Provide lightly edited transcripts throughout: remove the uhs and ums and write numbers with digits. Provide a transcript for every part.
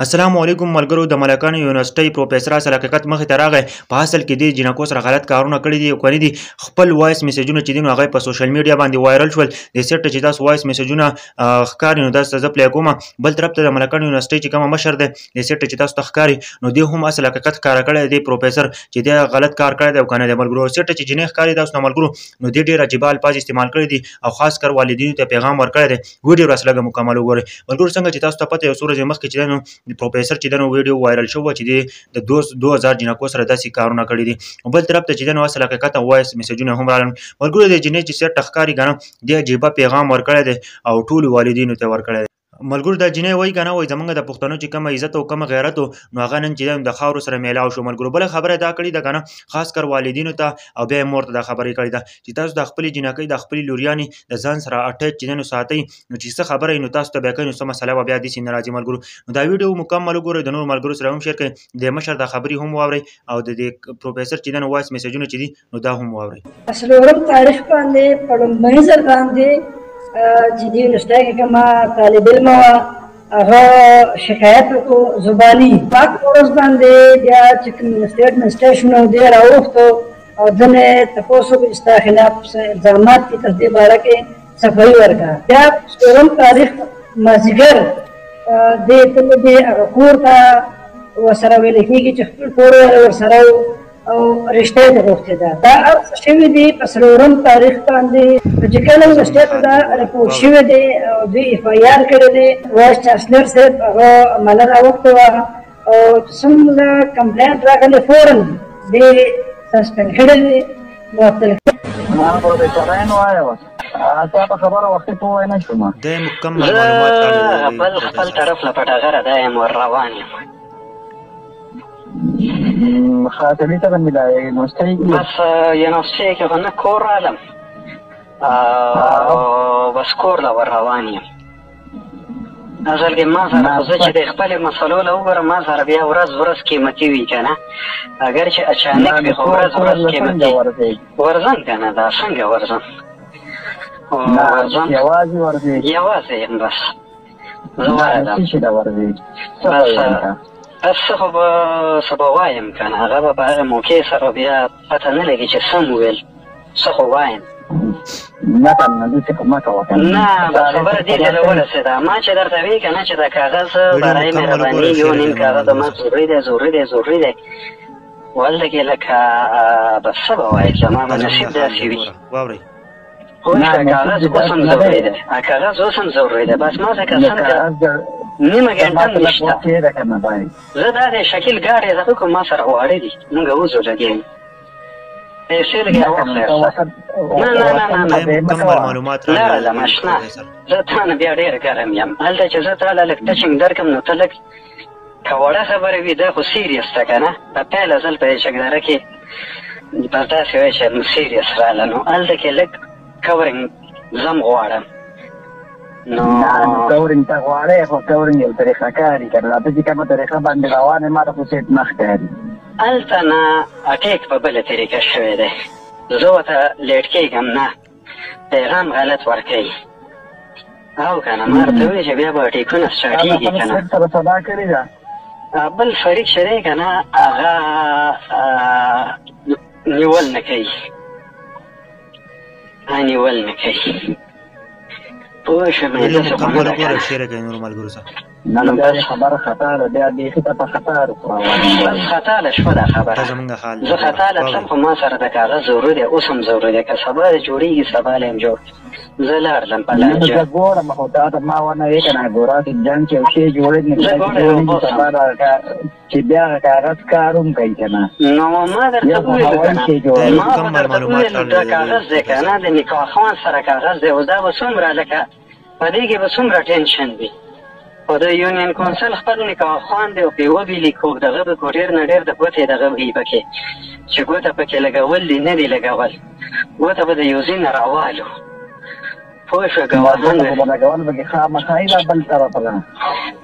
السلام علیکم ملګرو د ملکان یونیورسيټي پروفیسور اصل حقیقت مخې ته راغی په اصل کې د جنکو سره غلط کارونه کړي دي او کړي دي خپل وایس میسجونه چې دي نو هغه په سوشل میډیا باندې وایرل شول د سیټ چې تاسو وایس میسجونه ښکاري نو تاسو زه پلی کوم بل طرف ته د ملکان یونیورسيټي چې کوم مشر دی د سیټ چې تاسو ته ښکاري نو دی هم اصل حقیقت کار کړی دی پروفیسور چې دی غلط کار کړی دی او کنه د ملګرو سیټ چې جنې ښکاري تاسو ملګرو نو دی ډیر عجیب الفاظ استعمال کړي دي او خاص کر والدینو ته پیغام ورکړی دی ویډیو راسلګه مکمل وګورئ ملګرو څنګه چې تاسو ته پته یو سورج مخکې چې نو پروفیسور چې ویډیو وایرل شو چې د 2000 جنکو سره داسې کارونه کړي دي بل طرف ته چې نو اصل حقیقت وایس میسجونه هم راغلل ملګرو د جنې چې سیټ ښکاري کنه د عجیب پیغام ورکړی دی او ټول والدینو ته ورکړی دی ملګرو د جنې وای کنه وای زمونږ د پښتنو چې کوم عزت او کوم غیرت نو هغه نن چې د خاور سره میلاو شو ملګرو بل خبره دا کړی ده کنه خاص کر والدینو ته او بیا مور ته د خبرې کړی ده چې تاسو د خپل جنکۍ د خپل لوریاني د ځان سره اٹیچ چې نو ساتي نو چې څه خبره نو تاسو ته بیا کوي نو څه مسله بیا دي چې ناراضي ملګرو نو دا ویډیو مکمل وګورئ د نور ملګرو سره هم شیر کړئ د مشر د خبرې هم واورئ او د پروفیسور چې نو وایس میسجونه چې دي نو دا هم واورئ اصلورم تاریخ باندې پړم منځر باندې چې دی یونیورسيټي کې ما طالب علم هغه شکایت کو زبانی پاک ورځ باندې بیا چې کوم سټیټمنټ دی راوښتو او ځنه تاسو په استخلاف الزامات کی تصدیق باره کې صفائی ورکا بیا څلورم تاریخ مازیګر د تل دې هغه کور ته وسره ویل کېږي چې خپل کور ورسره او رشته ته غوښتي دا ارڅ شوی دی په څلورم تاریخ باندې چې کله یونیورسيټي دا رپورټ شوی دی او دوی اف آی آر کړی دی وایس چانسلر صاحب هغه عمله راوښتوه او څومره کمپلینټ راغلی فورن دی سسپینډ کړی دی معطل خبره وخت په نه شوم د مکمل معلومات خپل طرف له پټاغره دا یم ور روان یم خاطرې ته ملای یونیورسيټي بس یونیورسيټي کې نه کور رالم بس کور له ور روان یم اصل کې ما سره زه چې د خپلې مسلو له وګورم ما سره بیا ورځ قیمتي وي که نه اگر چې اچانک وي خو ورځ قیمتي ورځم که نه دا څنګه ورځم یوازې یم بس زه ورځم بس څه خو به څه به وایم که نه هغه به په هغه موقع سره بیا پته نه لګي چې سم وویل څه خو وایم نه بس خبره دې ته راورسېده ما چې درته وایي که نه چې د کاغذ برای مهرباني یو نیم کاغذ ما ضروري دی ولته کې لکه بس څه به وایي زما به نصیب داسې وي خو کاغذ اوس هم ضروري دی بس ما ځکه څنګه نیمه ګنټه نشته زه دا د شکیل ګاډی زه کوم ما سره واړه دي موږ اوسو لګېږو پیسې لګې نه مشنه زه تا نه بیا ډېر ګرم یم هلته چې زه تاله لږ ټچنګ درکړم نو ته لږ که وړه خبره وي دا خو سیریس ده که نه په پیله ځل په چکدره کې بس داسې وایي چې نو سیریس راله نو هلته کې لږ کورنګ زم غواړم نو کورنګ ته غواړې خو کورنګ یو طریقه کاري که نه ته چې کومه طریقه باندې روان یې ما ته خو سیټ نه ښکاري هلته نه اټیک په بله طریقه شوی دی زه ورته لیټ کېږم نه پیغام غلط ورکوي او که نه ما ورته وایي چې بیا به اټیکونه سټارټېږي که نه سره سبا کړې ده بل فریق چې دی که نه هغه نیول نه کوي نیول نه کوي پوه شوې داسې خو نه ده که خبره خطا ده بیا بیخي ته په خطا بس خطا له شوه دا خبره زه خطا له تلم خو ما سره د کاغذ ضروري دی اوس هم ضروري دی که سبا د جوړېږي سبا له یم جوړ زه لاړلم په لانجه زه ګورم خو تا ته ما ونه وایې که نه ګوره چې جنګ کې یو شی جوړېږي سبا چې بیا هغه کاغذ کار هم کوي که نه نو ما درته وویلو که نه ما درته وویلو دا کاغذ دی که نه د نکاح خوان سره کاغذ دی اوس دا به څومره لکه په دې کې به څومره ټینشن وي خو د یونین کونسل خپل نکاح خوان دی او پې وبیلي کوک دغه به کو ډېر نه ډېر د ګوتې دغه وي پکې چې ګوته پکې لګول دي نه دي لګول ګوته به د یو ځای نه راوالو پوه شوه ګواهان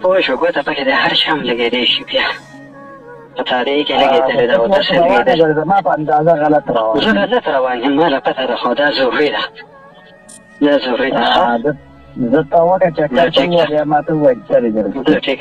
پوه شوه ګوته پکې د هر شام لګېدی شي بیا په تاریخ کې لګېدلې ده او داسې لګېدل زه غلط روان یم ما له پته ده خو دا ضروري ده دا ضروري ده زه ته وکړه چې کله ما ته ووایي چې